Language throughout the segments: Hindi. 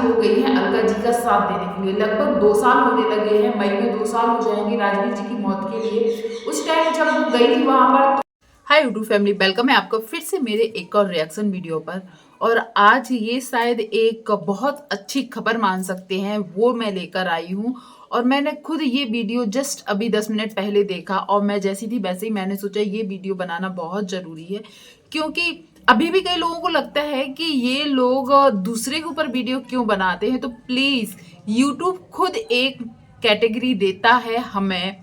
हो गई हैं अलका जी का साथ देने के लिए। लगभग 2 साल होने लगे हैं, मई में 2 साल हो जाएंगे राजवीर जी की मौत के लिए। उस टाइम जब वो गई थी वहां पर। हाय यूट्यूब फैमिली, वेलकम है आपका फिर से मेरे एक और रिएक्शन वीडियो पर। और आज ये शायद एक बहुत अच्छी खबर मान सकते हैं, वो मैं लेकर आई हूँ। और मैंने खुद ये वीडियो जस्ट अभी 10 मिनट पहले देखा और मैं जैसी थी वैसे ही मैंने सोचा ये वीडियो बनाना बहुत जरूरी है। क्योंकि अभी भी कई लोगों को लगता है कि ये लोग दूसरे के ऊपर वीडियो क्यों बनाते हैं। तो प्लीज, यूट्यूब खुद एक कैटेगरी देता है हमें,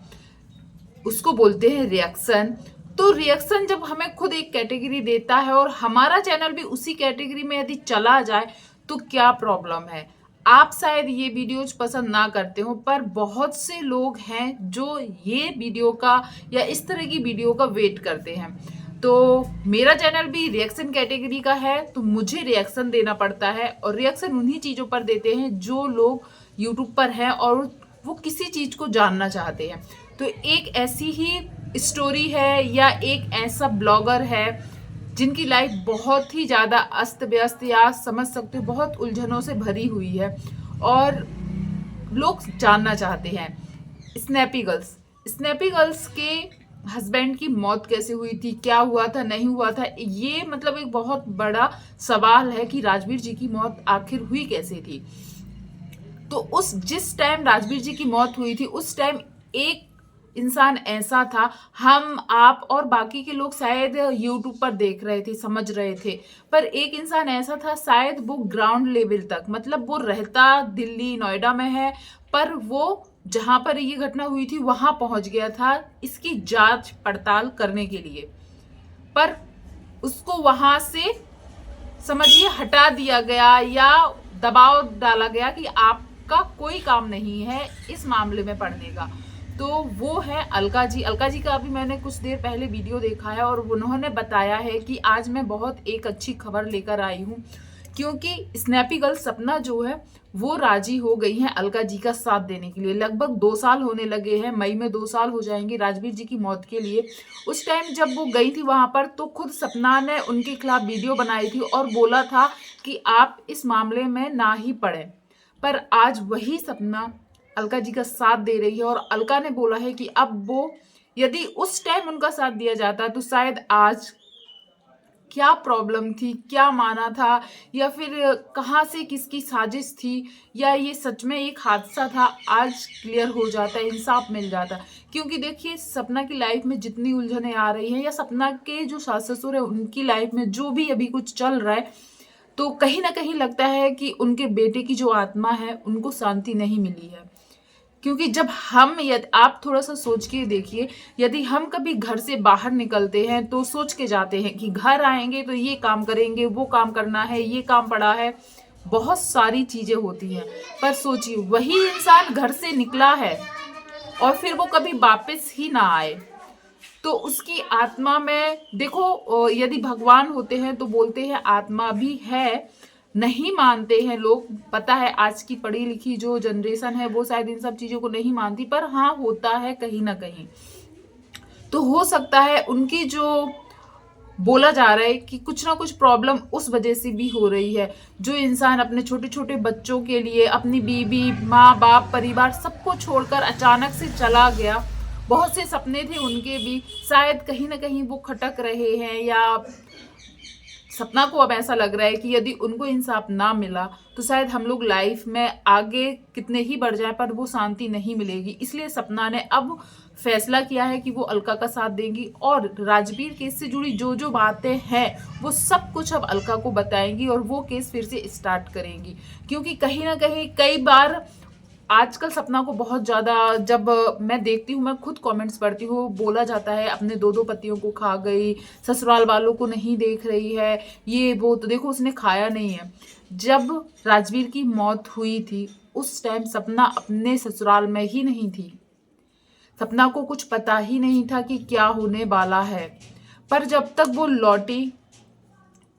उसको बोलते हैं रिएक्शन। तो रिएक्शन जब हमें खुद एक कैटेगरी देता है और हमारा चैनल भी उसी कैटेगरी में यदि चला जाए तो क्या प्रॉब्लम है। आप शायद ये वीडियोज पसंद ना करते हो, पर बहुत से लोग हैं जो ये वीडियो का या इस तरह की वीडियो का वेट करते हैं। तो मेरा चैनल भी रिएक्शन कैटेगरी का है, तो मुझे रिएक्शन देना पड़ता है। और रिएक्शन उन्हीं चीज़ों पर देते हैं जो लोग यूट्यूब पर हैं और वो किसी चीज़ को जानना चाहते हैं। तो एक ऐसी ही स्टोरी है या एक ऐसा ब्लॉगर है जिनकी लाइफ बहुत ही ज़्यादा अस्त व्यस्त या समझ सकते हो बहुत उलझनों से भरी हुई है और लोग जानना चाहते हैं। स्नैपी गर्ल्स के हस्बैंड की मौत कैसे हुई थी, क्या हुआ था, नहीं हुआ था, ये मतलब एक बहुत बड़ा सवाल है कि राजवीर जी की मौत आखिर हुई कैसे थी। तो उस जिस टाइम राजवीर जी की मौत हुई थी उस टाइम एक इंसान ऐसा था, हम आप और बाकी के लोग शायद यूट्यूब पर देख रहे थे, समझ रहे थे, पर एक इंसान ऐसा था शायद वो ग्राउंड लेवल तक, मतलब वो रहता दिल्ली नोएडा में है, पर वो जहां पर ये घटना हुई थी वहां पहुंच गया था इसकी जांच पड़ताल करने के लिए। पर उसको वहां से समझिए हटा दिया गया या दबाव डाला गया कि आपका कोई काम नहीं है इस मामले में पढ़ने का। तो वो है अलका जी। अलका जी का अभी मैंने कुछ देर पहले वीडियो देखा है और उन्होंने बताया है कि आज मैं बहुत एक अच्छी खबर लेकर आई हूँ, क्योंकि स्नैपी गर्ल सपना जो है वो राजी हो गई हैं अलका जी का साथ देने के लिए। लगभग 2 साल होने लगे हैं, मई में 2 साल हो जाएंगे राजवीर जी की मौत के लिए। उस टाइम जब वो गई थी वहां पर तो खुद सपना ने उनके खिलाफ वीडियो बनाई थी और बोला था कि आप इस मामले में ना ही पढ़ें। पर आज वही सपना अलका जी का साथ दे रही है और अलका ने बोला है कि अब वो यदि उस टाइम उनका साथ दिया जाता तो शायद आज क्या प्रॉब्लम थी, क्या माना था, या फिर कहाँ से किसकी साजिश थी, या ये सच में एक हादसा था, आज क्लियर हो जाता, इंसाफ मिल जाता। क्योंकि देखिए सपना की लाइफ में जितनी उलझने आ रही हैं या सपना के जो सास ससुर है उनकी लाइफ में जो भी अभी कुछ चल रहा है, तो कहीं ना कहीं लगता है कि उनके बेटे की जो आत्मा है उनको शांति नहीं मिली है। क्योंकि जब हम यदि आप थोड़ा सा सोच के देखिए, यदि हम कभी घर से बाहर निकलते हैं तो सोच के जाते हैं कि घर आएंगे तो ये काम करेंगे, वो काम करना है, ये काम पड़ा है, बहुत सारी चीजें होती हैं। पर सोचिए वही इंसान घर से निकला है और फिर वो कभी वापस ही ना आए, तो उसकी आत्मा में देखो, यदि भगवान होते हैं तो बोलते हैं आत्मा भी है। नहीं मानते हैं लोग, पता है आज की पढ़ी लिखी जो जनरेशन है वो शायद इन सब चीजों को नहीं मानती, पर हाँ होता है कहीं ना कहीं। तो हो सकता है उनकी जो बोला जा रहा है कि कुछ ना कुछ प्रॉब्लम उस वजह से भी हो रही है। जो इंसान अपने छोटे छोटे बच्चों के लिए अपनी बीवी माँ बाप परिवार सबको छोड़कर अचानक से चला गया, बहुत से सपने थे उनके भी, शायद कहीं ना कहीं वो खटक रहे हैं, या सपना को अब ऐसा लग रहा है कि यदि उनको इंसाफ ना मिला तो शायद हम लोग लाइफ में आगे कितने ही बढ़ जाए पर वो शांति नहीं मिलेगी। इसलिए सपना ने अब फैसला किया है कि वो अलका का साथ देंगी और राजवीर केस से जुड़ी जो जो बातें हैं वो सब कुछ अब अलका को बताएंगी और वो केस फिर से स्टार्ट करेंगी। क्योंकि कहीं ना कहीं कई बार आजकल सपना को बहुत ज्यादा, जब मैं देखती हूँ, मैं खुद कमेंट्स पढ़ती हूँ, बोला जाता है अपने दो दो पतियों को खा गई, ससुराल वालों को नहीं देख रही है, ये वो। तो देखो उसने खाया नहीं है। जब राजवीर की मौत हुई थी उस टाइम सपना अपने ससुराल में ही नहीं थी, सपना को कुछ पता ही नहीं था कि क्या होने वाला है। पर जब तक वो लौटी,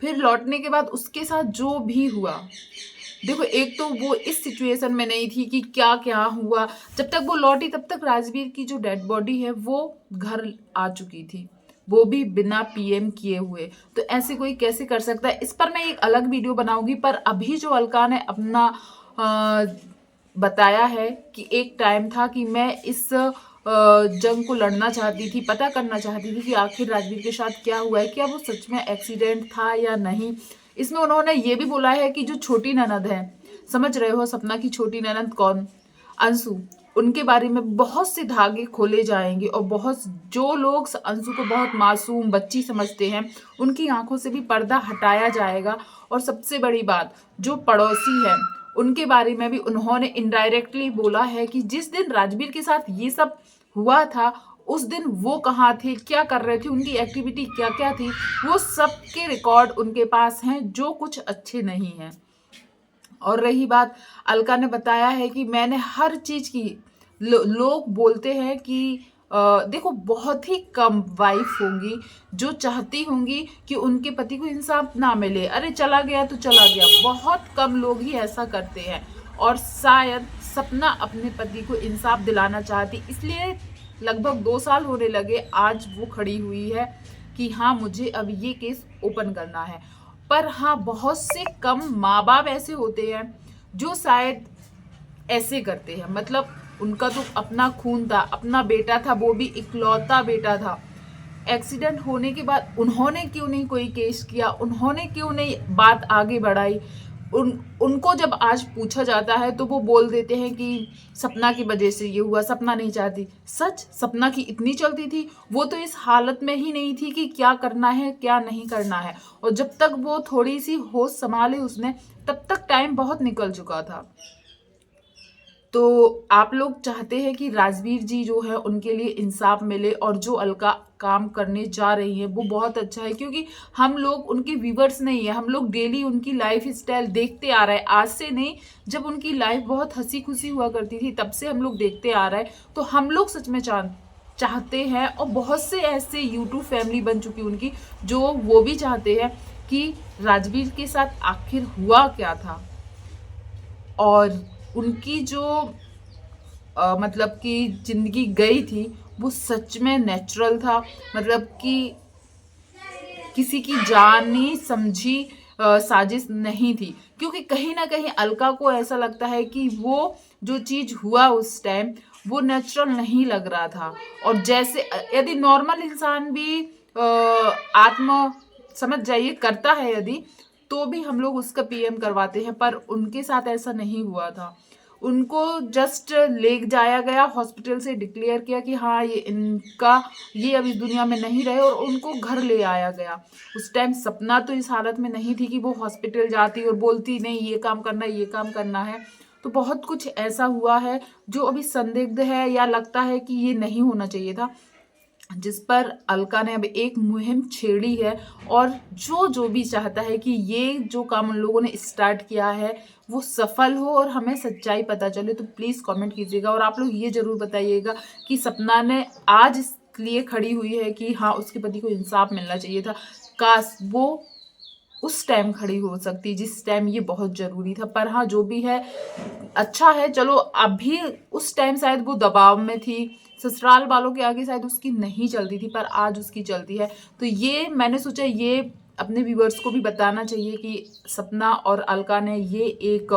फिर लौटने के बाद उसके साथ जो भी हुआ, देखो एक तो वो इस सिचुएशन में नहीं थी कि क्या क्या हुआ, जब तक वो लौटी तब तक राजवीर की जो डेड बॉडी है वो घर आ चुकी थी। वो भी बिना पीएम किए हुए। तो ऐसे कोई कैसे कर सकता है, इस पर मैं एक अलग वीडियो बनाऊंगी। पर अभी जो अलका ने अपना बताया है कि एक टाइम था कि मैं इस जंग को लड़ना चाहती थी, पता करना चाहती थी कि आखिर राजवीर के साथ क्या हुआ है, क्या वो सच में एक्सीडेंट था या नहीं। इसमें उन्होंने ये भी बोला है कि जो छोटी ननद है, समझ रहे हो सपना की छोटी ननद कौन, अंशु, उनके बारे में बहुत से धागे खोले जाएंगे और बहुत जो लोग अंशु को बहुत मासूम बच्ची समझते हैं उनकी आंखों से भी पर्दा हटाया जाएगा। और सबसे बड़ी बात, जो पड़ोसी है उनके बारे में भी उन्होंने इनडायरेक्टली बोला है कि जिस दिन राजवीर के साथ ये सब हुआ था उस दिन वो कहाँ थे, क्या कर रहे थे, उनकी एक्टिविटी क्या क्या थी, वो सब के रिकॉर्ड उनके पास हैं जो कुछ अच्छे नहीं हैं। और रही बात, अलका ने बताया है कि मैंने हर चीज की, लोग बोलते हैं कि देखो बहुत ही कम वाइफ होंगी जो चाहती होंगी कि उनके पति को इंसाफ ना मिले, अरे चला गया तो चला गया, बहुत कम लोग ही ऐसा करते हैं। और शायद सपना अपने पति को इंसाफ दिलाना चाहती, इसलिए लगभग 2 साल होने लगे आज वो खड़ी हुई है कि हाँ मुझे अब ये केस ओपन करना है। पर हाँ बहुत से कम माँ बाप ऐसे होते हैं जो शायद ऐसे करते हैं, मतलब उनका तो अपना खून था, अपना बेटा था, वो भी इकलौता बेटा था। एक्सीडेंट होने के बाद उन्होंने क्यों नहीं कोई केस किया, उन्होंने क्यों नहीं बात आगे बढ़ाई। उनको जब आज पूछा जाता है तो वो बोल देते हैं कि सपना की वजह से ये हुआ, सपना नहीं चाहती। सच सपना की इतनी चलती थी, वो तो इस हालत में ही नहीं थी कि क्या करना है क्या नहीं करना है। और जब तक वो थोड़ी सी होश संभाले उसने, तब तक टाइम बहुत निकल चुका था। तो आप लोग चाहते हैं कि राजवीर जी जो है उनके लिए इंसाफ मिले, और जो अलका काम करने जा रही है वो बहुत अच्छा है, क्योंकि हम लोग उनके व्यूवर्स नहीं है, हम लोग डेली उनकी लाइफ स्टाइल देखते आ रहे हैं। आज से नहीं, जब उनकी लाइफ बहुत हंसी खुशी हुआ करती थी तब से हम लोग देखते आ रहे हैं। तो हम लोग सच में चाहते हैं, और बहुत से ऐसे यूट्यूब फैमिली बन चुकी उनकी जो वो भी चाहते हैं कि राजवीर के साथ आखिर हुआ क्या था, और उनकी जो मतलब कि जिंदगी गई थी वो सच में नेचुरल था, मतलब कि किसी की जानी समझी साजिश नहीं थी। क्योंकि कहीं ना कहीं अलका को ऐसा लगता है कि वो जो चीज हुआ उस टाइम वो नेचुरल नहीं लग रहा था। और जैसे यदि नॉर्मल इंसान भी आत्म समझ जाइए करता है यदि, तो भी हम लोग उसका पीएम करवाते हैं, पर उनके साथ ऐसा नहीं हुआ था। उनको जस्ट ले जाया गया, हॉस्पिटल से डिक्लेयर किया कि हाँ ये इनका, ये अब इस दुनिया में नहीं रहे, और उनको घर ले आया गया। उस टाइम सपना तो इस हालत में नहीं थी कि वो हॉस्पिटल जाती और बोलती नहीं ये काम करना है ये काम करना है। तो बहुत कुछ ऐसा हुआ है जो अभी संदिग्ध है, या लगता है कि ये नहीं होना चाहिए था, जिस पर अलका ने अब एक मुहिम छेड़ी है। और जो भी चाहता है कि ये जो काम उन लोगों ने स्टार्ट किया है वो सफल हो और हमें सच्चाई पता चले, तो प्लीज़ कमेंट कीजिएगा। और आप लोग ये जरूर बताइएगा कि सपना ने आज इसलिए खड़ी हुई है कि हाँ उसके पति को इंसाफ मिलना चाहिए था, काश वो उस टाइम खड़ी हो सकती जिस टाइम ये बहुत जरूरी था। पर हाँ जो भी है अच्छा है, चलो अभी उस टाइम शायद वो दबाव में थी, ससुराल वालों के आगे शायद उसकी नहीं चलती थी, पर आज उसकी चलती है। तो ये मैंने सोचा ये अपने व्यूवर्स को भी बताना चाहिए कि सपना और अलका ने ये एक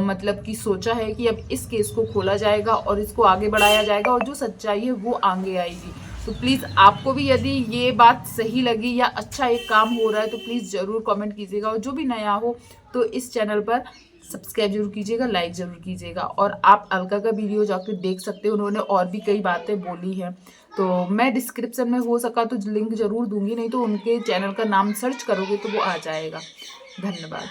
मतलब कि सोचा है कि अब इस केस को खोला जाएगा और इसको आगे बढ़ाया जाएगा, और जो सच्चाई है वो आगे आएगी। तो प्लीज़ आपको भी यदि ये बात सही लगी या अच्छा एक काम हो रहा है तो प्लीज़ ज़रूर कमेंट कीजिएगा। और जो भी नया हो तो इस चैनल पर सब्सक्राइब जरूर कीजिएगा, लाइक जरूर कीजिएगा। और आप अलका का वीडियो जाकर देख सकते हो, उन्होंने और भी कई बातें बोली हैं। तो मैं डिस्क्रिप्शन में हो सका तो लिंक जरूर दूंगी, नहीं तो उनके चैनल का नाम सर्च करोगे तो वो आ जाएगा। धन्यवाद।